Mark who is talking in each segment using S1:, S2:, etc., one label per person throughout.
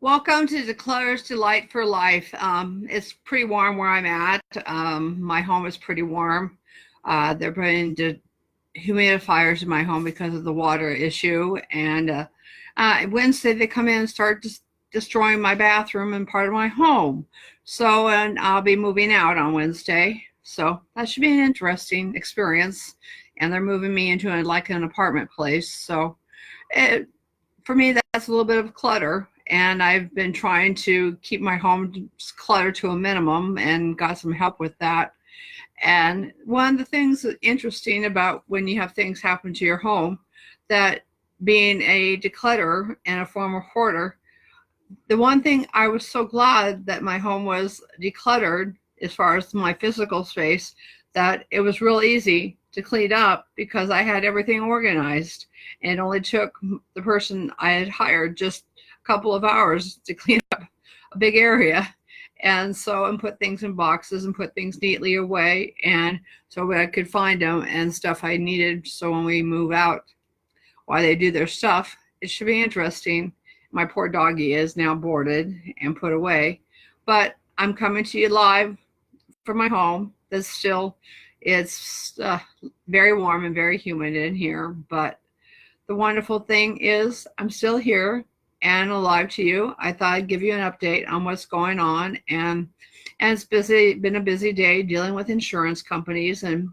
S1: Welcome to Declutter's Delight for Life. It's pretty warm where I'm at. My home is pretty warm. They're putting humidifiers in my home because of the water issue. And Wednesday they come in and start destroying my bathroom and part of my home. And I'll be moving out on Wednesday. So that should be an interesting experience. And they're moving me into like an apartment place. It, for me, that's a little bit of clutter. And I've been trying to keep my home clutter to a minimum and got some help with that. And one of the things that's interesting about when you have things happen to your home, that being a declutterer and a former hoarder, the one thing I was so glad that my home was decluttered as far as my physical space, that it was real easy to clean up because I had everything organized. And it only took the person I had hired just a couple of hours to clean up a big area. And put things in boxes and put things neatly away. And so I could find them and stuff I needed. So when we move out, while they do their stuff, it should be interesting. My poor doggie is now boarded and put away, but I'm coming to you live from my home. It's very warm and very humid in here, but the wonderful thing is I'm still here and alive to you. I thought I'd give you an update on what's going on, and it's been a busy day dealing with insurance companies. And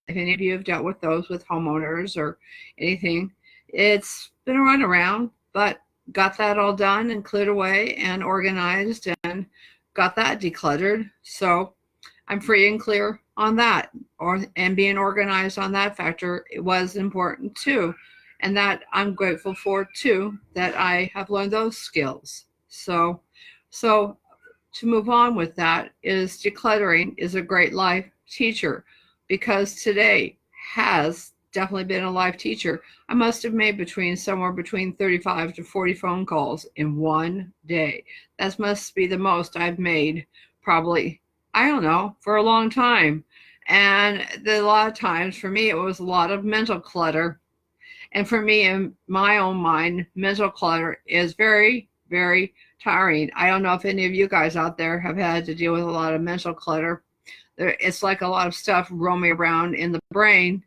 S1: if any of you have dealt with those with homeowners or anything, it's been a runaround, but got that all done and cleared away and organized and got that decluttered. So I'm free and clear on that, and being organized on that factor, it was important too. And that I'm grateful for too, that I have learned those skills. So to move on with that, is decluttering is a great life teacher, because today has definitely been a life teacher. I must have made somewhere between 35 to 40 phone calls in one day. That must be the most I've made, probably, I don't know, for a long time. And a lot of times for me, it was a lot of mental clutter. And for me, in my own mind, mental clutter is very, very tiring. I don't know if any of you guys out there have had to deal with a lot of mental clutter. It's like a lot of stuff roaming around in the brain,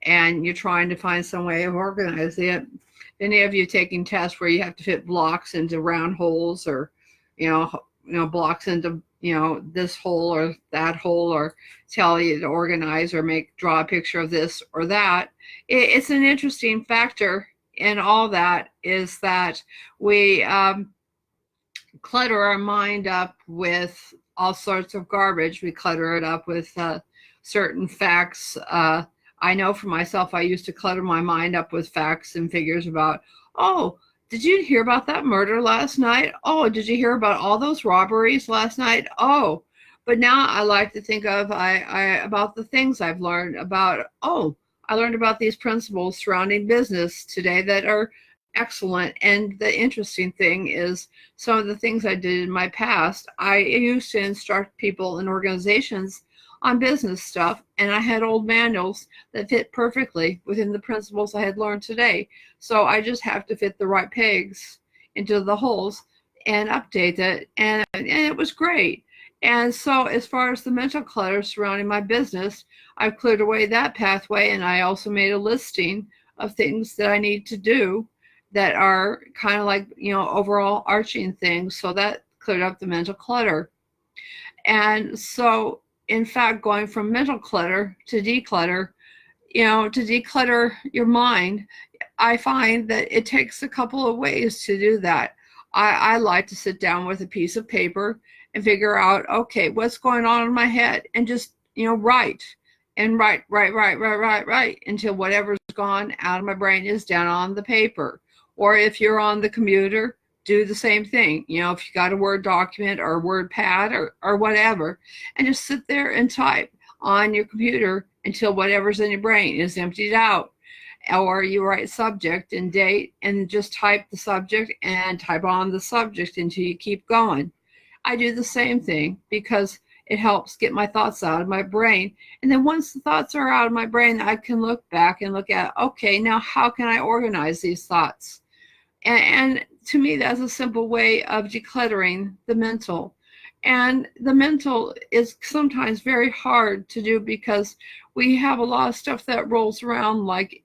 S1: and you're trying to find some way of organizing it. Any of you taking tests where you have to fit blocks into round holes, or blocks into this hole or that hole, or tell you to organize or draw a picture of this or that. It's an interesting factor in all that, is that we clutter our mind up with all sorts of garbage. We clutter it up with certain facts. I know for myself, I used to clutter my mind up with facts and figures about, oh, did you hear about that murder last night? Oh, did you hear about all those robberies last night? Oh, but now I like to think of about the things I've learned about. Oh, I learned about these principles surrounding business today that are excellent. And the interesting thing is, some of the things I did in my past, I used to instruct people in organizations on business stuff, and I had old manuals that fit perfectly within the principles I had learned today. So I just have to fit the right pegs into the holes and update it, and it was great. And so as far as the mental clutter surrounding my business, I've cleared away that pathway, and I also made a listing of things that I need to do that are kind of like, overall arching things. So that cleared up the mental clutter. And so, in fact, going from mental clutter to declutter, to declutter your mind, I find that it takes a couple of ways to do that. I like to sit down with a piece of paper and figure out, okay, what's going on in my head, and just, write until whatever's gone out of my brain is down on the paper. Or if you're on the computer, do the same thing. If you got a Word document or a Word pad or whatever, and just sit there and type on your computer until whatever's in your brain is emptied out. Or you write subject and date and just type the subject and type on the subject until you keep going. I do the same thing because it helps get my thoughts out of my brain. And then once the thoughts are out of my brain, I can look back and look at, okay, now how can I organize these thoughts? And to me, that's a simple way of decluttering the mental. And the mental is sometimes very hard to do because we have a lot of stuff that rolls around like,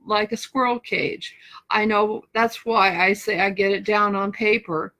S1: like a squirrel cage. I know that's why I say I get it down on paper.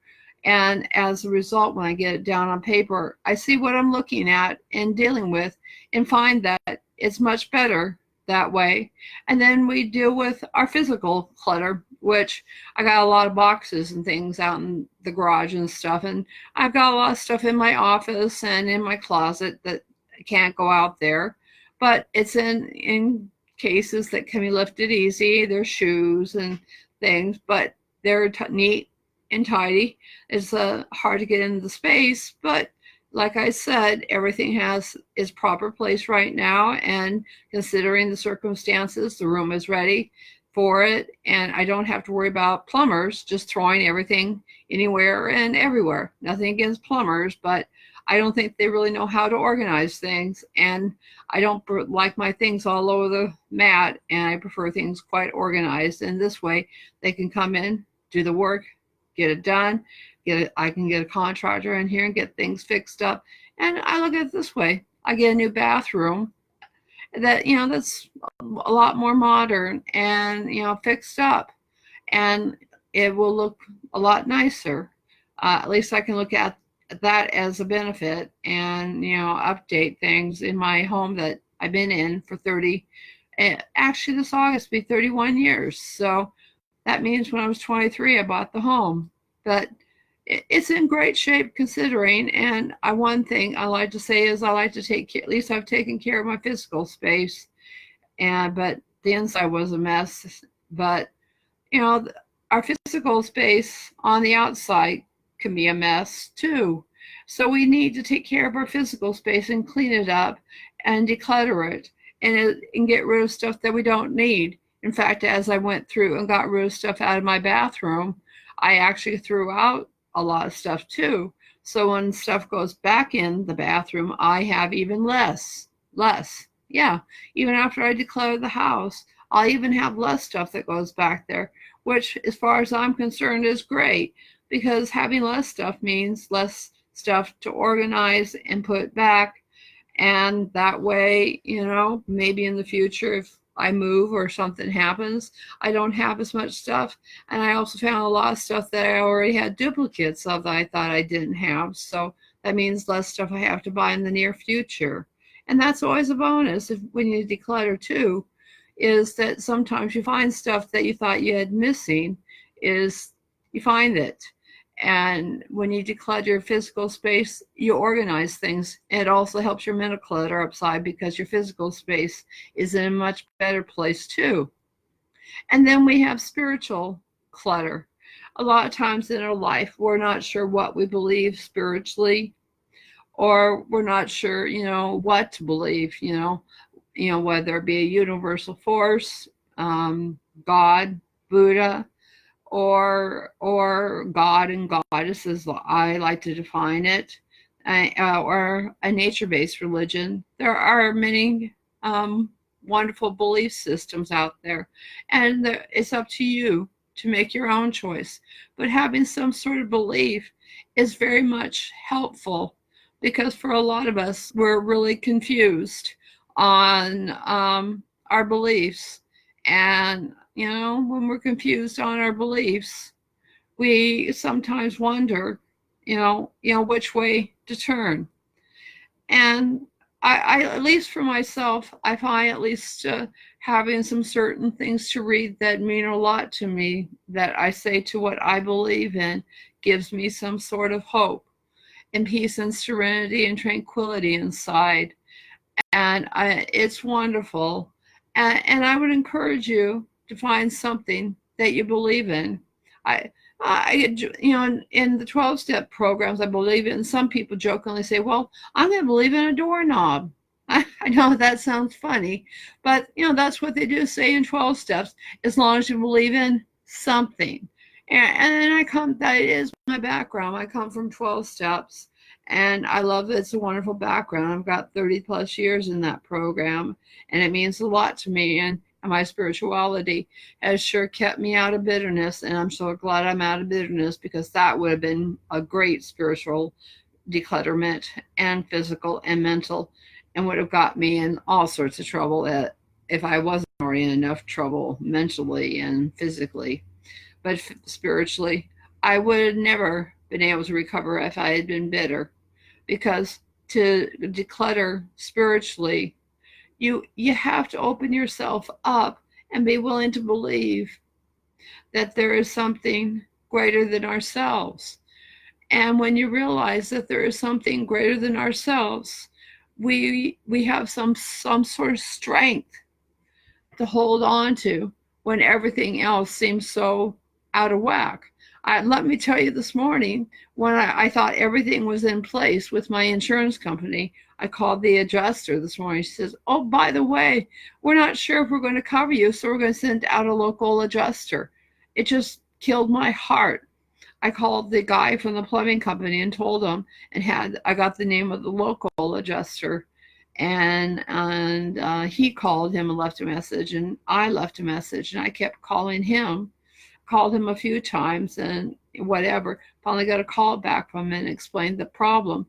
S1: And as a result, when I get it down on paper, I see what I'm looking at and dealing with and find that it's much better that way. And then we deal with our physical clutter, which I got a lot of boxes and things out in the garage and stuff. And I've got a lot of stuff in my office and in my closet that can't go out there. But it's in cases that can be lifted easy. There's shoes and things, but they're neat and tidy. It's hard to get into the space, but like I said, everything has its proper place right now, and considering the circumstances, the room is ready for it, and I don't have to worry about plumbers just throwing everything anywhere and everywhere. Nothing against plumbers, but I don't think they really know how to organize things, and I don't like my things all over the mat, and I prefer things quite organized, and this way they can come in, do the work, get it done, I can get a contractor in here and get things fixed up. And I look at it this way: I get a new bathroom that's a lot more modern and fixed up, and it will look a lot nicer. At least I can look at that as a benefit and update things in my home that I've been in for 30. Actually, this August will be 31 years. So that means when I was 23, I bought the home. But it's in great shape considering. And one thing I like to say is I like to take care, at least I've taken care of my physical space. But the inside was a mess. But our physical space on the outside can be a mess too. So we need to take care of our physical space and clean it up and declutter it and get rid of stuff that we don't need. In fact, as I went through and got rid of stuff out of my bathroom, I actually threw out a lot of stuff too. So when stuff goes back in the bathroom, I have even less. Yeah, even after I declutter the house, I'll even have less stuff that goes back there, which as far as I'm concerned is great, because having less stuff means less stuff to organize and put back. And that way, maybe in the future, if I move or something happens, I don't have as much stuff. And I also found a lot of stuff that I already had duplicates of that I thought I didn't have. So that means less stuff I have to buy in the near future. And that's always a bonus when you declutter too, is that sometimes you find stuff that you thought you had missing, is you find it. And when you declutter your physical space, you organize things. It also helps your mental clutter upside because your physical space is in a much better place too. And then we have spiritual clutter. A lot of times in our life, we're not sure what we believe spiritually, or we're not sure, what to believe, whether it be a universal force, God, Buddha, or God and Goddess, as I like to define it, or a nature-based religion. There are many wonderful belief systems out there, and it's up to you to make your own choice. But having some sort of belief is very much helpful, because for a lot of us, we're really confused on our beliefs. And when we're confused on our beliefs, we sometimes wonder, which way to turn. And I at least for myself, I find at least having some certain things to read that mean a lot to me, that I say to what I believe in, gives me some sort of hope and peace and serenity and tranquility inside. And it's wonderful. And I would encourage you to find something that you believe in. In the 12-step programs, I believe in. Some people jokingly say, well, I'm going to believe in a doorknob. I know that sounds funny, but that's what they do say in 12 steps, as long as you believe in something. And then that is my background. I come from 12 steps, and I love it. It's a wonderful background. I've got 30 plus years in that program, and it means a lot to me. And my spirituality has sure kept me out of bitterness, and I'm so glad I'm out of bitterness, because that would have been a great spiritual declutterment, and physical and mental, and would have got me in all sorts of trouble if I wasn't already in enough trouble mentally and physically. But spiritually, I would have never been able to recover if I had been bitter, because to declutter spiritually, you have to open yourself up and be willing to believe that there is something greater than ourselves. And when you realize that there is something greater than ourselves, we have some sort of strength to hold on to when everything else seems so out of whack. Let me tell you, this morning, when I thought everything was in place with my insurance company, I called the adjuster this morning. She says, "Oh, by the way, we're not sure if we're going to cover you, so we're going to send out a local adjuster." It just killed my heart. I called the guy from the plumbing company and told him, and I got the name of the local adjuster, and he called him and left a message, and I left a message, and I kept calling him, called him a few times, and whatever. Finally got a call back from him and explained the problem.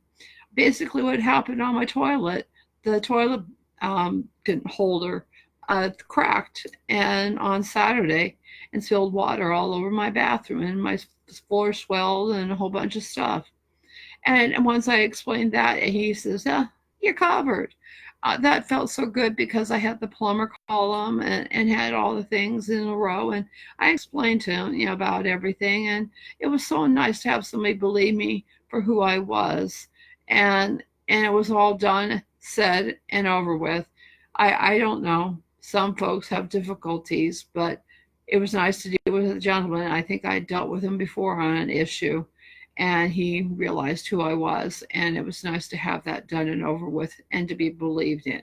S1: Basically, what happened on my toilet, the toilet holder cracked, and on Saturday, and spilled water all over my bathroom, and my floor swelled and a whole bunch of stuff. And once I explained that, he says, "You're covered." That felt so good, because I had the plumber call him, and had all the things in a row. And I explained to him, about everything. And it was so nice to have somebody believe me for who I was. And it was all done, said, and over with. I don't know. Some folks have difficulties, but it was nice to deal with a gentleman. I think I dealt with him before on an issue, and he realized who I was, and it was nice to have that done and over with, and to be believed in.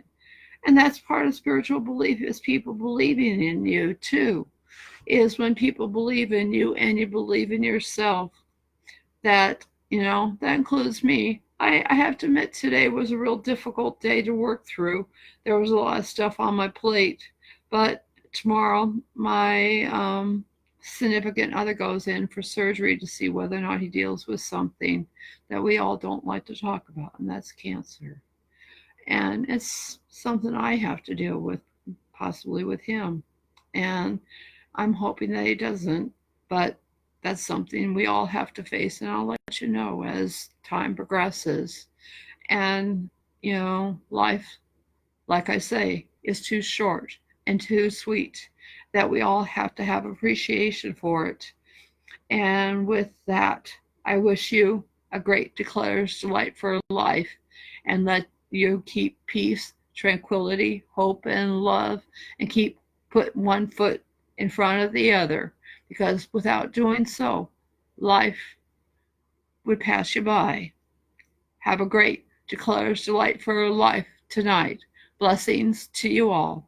S1: And that's part of spiritual belief, is people believing in you too. Is when people believe in you and you believe in yourself. That, that includes me. I have to admit, today was a real difficult day to work through. There was a lot of stuff on my plate, but tomorrow my significant other goes in for surgery to see whether or not he deals with something that we all don't like to talk about, and that's cancer. And it's something I have to deal with, possibly with him. And I'm hoping that he doesn't, but that's something we all have to face, and I'll let you know as time progresses. And, life, like I say, is too short and too sweet, that we all have to have appreciation for it. And with that, I wish you a great Declutter's Delight for life, and let you keep peace, tranquility, hope, and love, and put one foot in front of the other, because without doing so, life would pass you by. Have a great Declutter's Delight for life tonight. Blessings to you all.